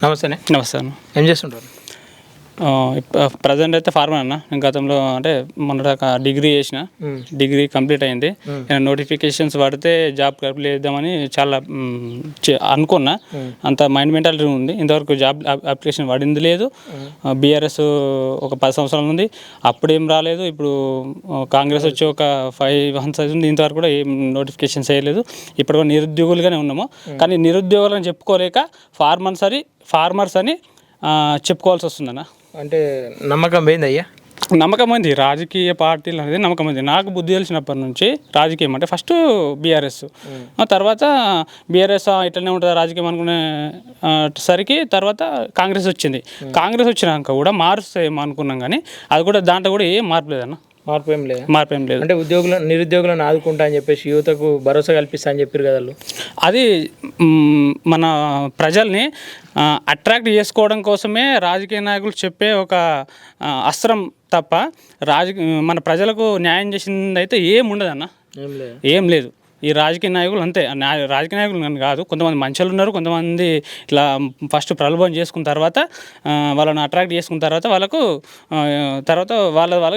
నమస్తే. నమస్తే అన్న. ఏం చేస్తుంటారు? ప్రజెంట్ అయితే ఫార్మర్ అన్న. నేను గతంలో అంటే మొన్నట డిగ్రీ చేసిన, డిగ్రీ కంప్లీట్ అయింది. నోటిఫికేషన్స్ పడితే జాబ్ అప్లై చేద్దామని చాలా అనుకున్నా. అంత మైండ్ మెంటాలిటీ ఉంది. ఇంతవరకు జాబ్ అప్లికేషన్ పడింది లేదు. బీఆర్ఎస్ ఒక 10 సంవత్సరాల ఉంది, అప్పుడేం రాలేదు. ఇప్పుడు కాంగ్రెస్ వచ్చి ఒక 5 months అవుతుంది, ఇంతవరకు కూడా ఏం నోటిఫికేషన్స్ వేయలేదు. ఇప్పుడు నిరుద్యోగులుగానే ఉన్నాము. కానీ నిరుద్యోగులను చెప్పుకోలేక ఫార్మర్స్ అని చెప్పుకోవాల్సి వస్తుందన్న. అంటే నమ్మకం పోయింది అయ్యా? నమ్మకం ఉంది. రాజకీయ పార్టీలు అనేది నమ్మకం ఉంది. నాకు బుద్ధి తెలిసినప్పటి నుంచి రాజకీయం అంటే ఫస్ట్ బీఆర్ఎస్, తర్వాత బీఆర్ఎస్ ఇట్లనే ఉంటుంది రాజకీయం అనుకునే సరికి తర్వాత కాంగ్రెస్ వచ్చింది. కాంగ్రెస్ వచ్చినాక కూడా మారుస్తాయేమో అనుకున్నాం, కానీ అది కూడా దాంట్లో కూడా ఏం మార్పు లేదన్న. మార్పు ఏం లేదు. అంటే నిరుద్యోగులను ఆదుకుంటా అని చెప్పేసి యువతకు భరోసా కల్పిస్తా అని చెప్పారు కదా వాళ్ళు. అది మన ప్రజల్ని అట్రాక్ట్ చేసుకోవడం కోసమే రాజకీయ నాయకులు చెప్పే ఒక అస్త్రం తప్ప మన ప్రజలకు న్యాయం చేసింది అయితే ఏం ఉండదన్న. ఏం లేదు. ఈ రాజకీయ నాయకులు అంతే. రాజకీయ నాయకులు అని కాదు, కొంతమంది మంచిలు ఉన్నారు, కొంతమంది ఇట్లా ఫస్ట్ ప్రలోభం చేసుకున్న తర్వాత వాళ్ళని అట్రాక్ట్ చేసుకున్న తర్వాత వాళ్ళకు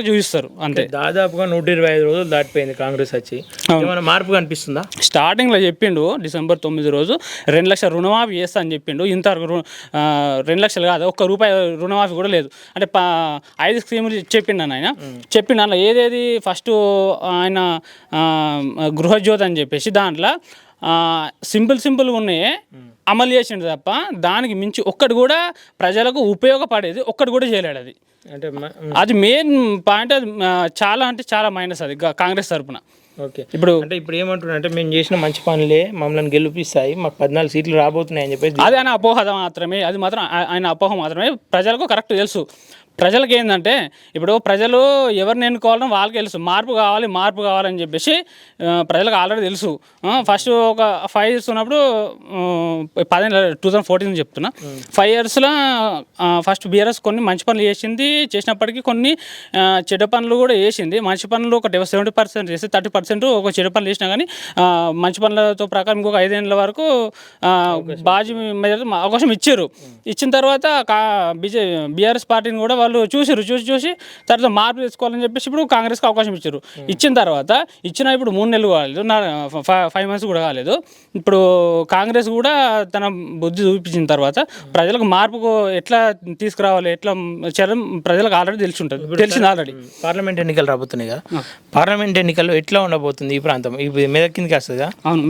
చూపిస్తారు అంతే. దాదాపుగా 125 రోజులు దాటిపోయింది కాంగ్రెస్ వచ్చి. ఏమైనా మార్పు కనిపిస్తుందా? స్టార్టింగ్లో చెప్పిండు December 9 రోజు 2 లక్షల రుణమాఫీ చేస్తా అని చెప్పిండు. ఇంతవరకు 2 లక్షలు కాదు, ₹1 రుణమాఫీ కూడా లేదు. అంటే 5 స్కీములు చెప్పిండు ఆయన. చెప్పిండు అలా ఏదేది ఫస్ట్ ఆయన గృహజ్యోతి అని చెప్పేసి దాంట్లో సింపుల్గా ఉన్నాయే అమలు చేసిండు తప్ప దానికి మించి ఒక్కటి కూడా ప్రజలకు ఉపయోగపడేది ఒక్కటి కూడా చేయలేడు. అది అంటే అది మెయిన్ పాయింట్. అది చాలా మైనస్ అది కాంగ్రెస్ తరఫున. ఓకే. ఇప్పుడు ఏమంటున్నా అంటే మేము చేసిన మంచి పనులే మమ్మల్ని గెలిపిస్తాయి, మాకు 14 సీట్లు రాబోతున్నాయి అని చెప్పేసి అది ఆయన అపోహ మాత్రమే. అది మాత్రం ఆయన అపోహ మాత్రమే. ప్రజలకు కరెక్ట్ తెలుసు. ప్రజలకు ఏంటంటే ఇప్పుడు ప్రజలు ఎవరిని ఎన్నుకోవాలని వాళ్ళకి తెలుసు. మార్పు కావాలని చెప్పేసి ప్రజలకు ఆల్రెడీ తెలుసు. ఫస్ట్ ఒక 5 years ఉన్నప్పుడు 2014 చెప్తున్నా, 5 yearsలో ఫస్ట్ బీఆర్ఎస్ కొన్ని మంచి పనులు చేసినప్పటికీ కొన్ని చెడ్డ పనులు కూడా చేసింది. మంచి పనులు ఒక 70% చేసి 30% ఒక చెడ్డ పనులు చేసినా కానీ మంచి పనులతో ప్రకారం ఇంకొక 5 ఏళ్ళ వరకు బాజీ అవకాశం ఇచ్చారు. ఇచ్చిన తర్వాత బీఆర్ఎస్ పార్టీని కూడా వాళ్ళు చూసి తర్వాత మార్పు తెచ్చుకోవాలని చెప్పేసి ఇప్పుడు కాంగ్రెస్కి అవకాశం ఇచ్చారు. ఇచ్చిన తర్వాత ఇప్పుడు 3 నెలలు కాలేదు, 5 months కూడా కాలేదు. ఇప్పుడు కాంగ్రెస్ కూడా తన బుద్ధి చూపించిన తర్వాత ప్రజలకు మార్పుకు ఎట్లా తీసుకురావాలి, ఎట్లా చేయడం ప్రజలకు ఆల్రెడీ తెలిసింది ఆల్రెడీ. పార్లమెంట్ ఎన్నికలు రాబోతున్నాయి కదా, పార్లమెంట్ ఎన్నికల్లో ఎట్లా ఉండబోతుంది ఈ ప్రాంతం? ఇప్పుడు మెదక్ కిందకి వస్తుందా? అవును,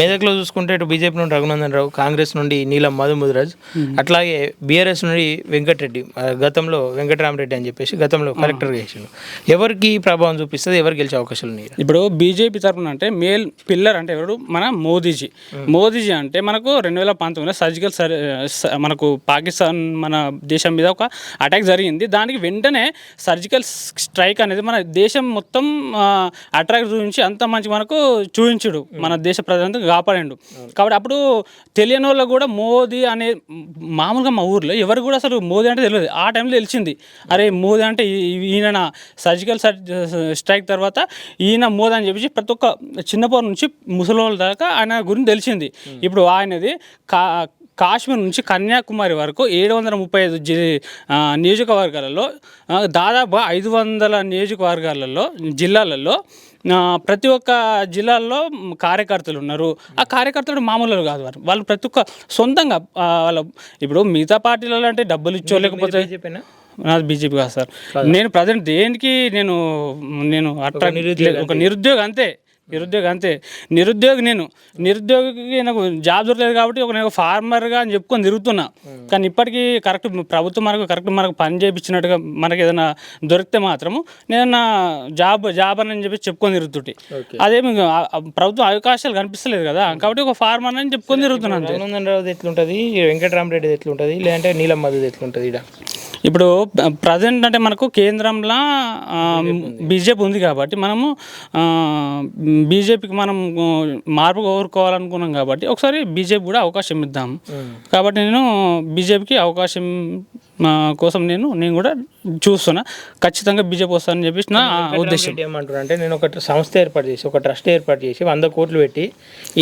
మెదక్లో చూసుకుంటే ఇటు బీజేపీ నుండి రఘునందన్ రావు, కాంగ్రెస్ నుండి నీలం మధుముదిరాజ్, అట్లాగే బీఆర్ఎస్ నుండి వెంకటరెడ్డి, గతంలో వెంకటరామరెడ్డి అని చెప్పేసి గతంలో కలెక్టర్గా చేసిండు. ఎవరికి ప్రభావం చూపిస్తుంది, ఎవరు గెలిచే అవకాశాలు ఉన్నాయి? ఇప్పుడు బీజేపీ తరఫున అంటే మేల్ పిల్లర్ అంటే ఎవరు? మన మోదీజీ అంటే మనకు 2019లో సర్జికల్ మనకు పాకిస్తాన్ మన దేశం మీద ఒక అటాక్ జరిగింది. దానికి వెంటనే సర్జికల్ స్ట్రైక్ అనేది మన దేశం మొత్తం అట్రాక్ట్ చూపించి అంత మంచి మనకు చూపించుడు, మన దేశ ప్రజలంతా కాపాడిండు. కాబట్టి అప్పుడు తెలియని వాళ్ళకు కూడా మోదీ అనే మామూలుగా మా ఊర్లో ఎవరు కూడా అసలు మోదీ అంటే తెలియదు. ఆ టైంలో తెలిసింది, అరే మోదీ అంటే ఈయన సర్జికల్ స్ట్రైక్ తర్వాత ఈయన మోదీ అని చెప్పేసి ప్రతి ఒక్క చిన్నపోరు నుంచి ముసలోళ్ళ దాకా ఆయన గురించి తెలిసింది. ఇప్పుడు ఆయనది కాశ్మీర్ నుంచి కన్యాకుమారి వరకు 735 నియోజకవర్గాలలో దాదాపు 500 నియోజకవర్గాలలో జిల్లాలలో ప్రతి ఒక్క జిల్లాల్లో కార్యకర్తలు ఉన్నారు. ఆ కార్యకర్తలు మామూలు కాదు, వాళ్ళు ప్రతి ఒక్క సొంతంగా వాళ్ళ ఇప్పుడు మిగతా పార్టీలలో అంటే డబ్బులు ఇచ్చో లేకపోతే నాది బీజేపీ కాదు సార్. నేను ప్రజెంట్ దేనికి నేను ఒక నిరుద్యోగి అంతే. నిరుద్యోగికి నాకు జాబ్ దొరకలేదు కాబట్టి నేను ఫార్మర్గా అని చెప్పుకొని తిరుగుతున్నా. కానీ ఇప్పటికీ ప్రభుత్వం మనకు పని చేయించినట్టుగా మనకి ఏదైనా దొరికితే మాత్రము నేను జాబ్ అని చెప్పి చెప్పుకొని తిరుగుతుంటే అదేమి ప్రభుత్వం అవకాశాలు కనిపిస్తలేదు కదా, కాబట్టి ఒక ఫార్మర్ అని చెప్పుకొని తిరుగుతున్నాను. రఘునందన్ రావు ఎట్లుంటుంది, వెంకటరామరెడ్డి ఎట్లుంటుంది, లేదంటే నీలం మధుది ఎట్లుంటుంది? ఇప్పుడు ప్రజెంట్ అంటే మనకు కేంద్రంలో బీజేపీ ఉంది కాబట్టి మనము బీజేపీకి మనం మార్పు కోరుకోవాలనుకున్నాం కాబట్టి ఒకసారి బీజేపీ కూడా అవకాశం ఇద్దాం. కాబట్టి నేను బీజేపీకి అవకాశం కోసం నేను కూడా చూస్తున్నా. ఖచ్చితంగా బీజేపీ వస్తానని చెప్పేసి నా ఉద్దేశం. ఏమంటారు అంటే నేను ఒక సంస్థ ఏర్పాటు చేసి ఒక ట్రస్ట్ ఏర్పాటు చేసి 100 కోట్లు పెట్టి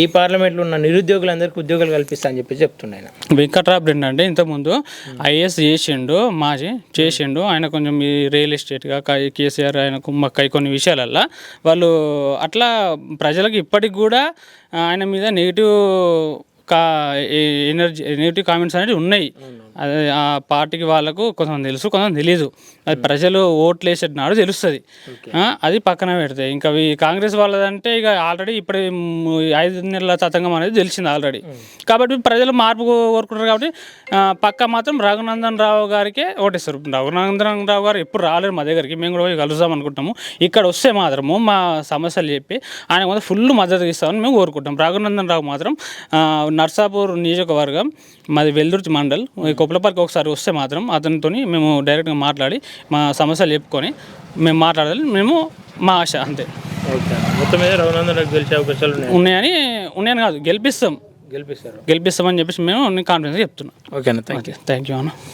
ఈ పార్లమెంట్లో ఉన్న నిరుద్యోగులందరికీ ఉద్యోగాలు కల్పిస్తా అని చెప్పి చెప్తున్నాను. వెంకట్రామరెడ్డి అంటే ఇంతకుముందు ఐఏఎస్ చేసిండు, మాజీ చేసిండు. ఆయన కొంచెం ఈ రియల్ ఎస్టేట్గా కేసీఆర్ ఆయన కుమ్మక్కై కొన్ని విషయాలల్లో వాళ్ళు అట్లా ప్రజలకు ఇప్పటికి కూడా ఆయన మీద నెగిటివ్ కామెంట్స్ అనేవి ఉన్నాయి. అదే ఆ పార్టీకి వాళ్ళకు కొంతమంది తెలుసు, కొంతమంది తెలియదు. అది ప్రజలు ఓట్లు వేసే నాడు తెలుస్తుంది. అది పక్కన పెడతాయి. ఇంకా ఈ కాంగ్రెస్ వాళ్ళదంటే ఇక ఆల్రెడీ ఇప్పుడు 5 నెలల తతంగం అనేది తెలిసింది ఆల్రెడీ. కాబట్టి ప్రజలు మార్పు కోరుకుంటారు. కాబట్టి పక్క మాత్రం రఘునందన్ రావు గారికే ఓటేస్తారు. రఘునందన్ రావు గారు ఎప్పుడు రాలేరు మా దగ్గరికి, మేము కూడా కలుద్దాం అనుకుంటాము. ఇక్కడ వస్తే మాత్రము మా సమస్యలు చెప్పి ఆయన కొంత ఫుల్ మద్దతు ఇస్తామని మేము కోరుకుంటాం. రఘునందన్ రావు మాత్రం నర్సాపూర్ నియోజకవర్గం, మాది వెల్దుర్తి మండల్, కొప్పలపల్లికి ఒకసారి వస్తే మాత్రం అతనితో మేము డైరెక్ట్గా మాట్లాడి మా సమస్యలు చెప్పుకొని మేము మాట్లాడాలి. మా ఆశ అంతే. మొత్తం మీద రఘునందన్ రావు గెలిచే అవకాశాలు ఉన్నాయని కాదు, గెలిపిస్తామని చెప్పేసి మేము కాన్ఫిడెన్స్గా చెప్తున్నాం. ఓకేనా, థ్యాంక్ యూ అన్న.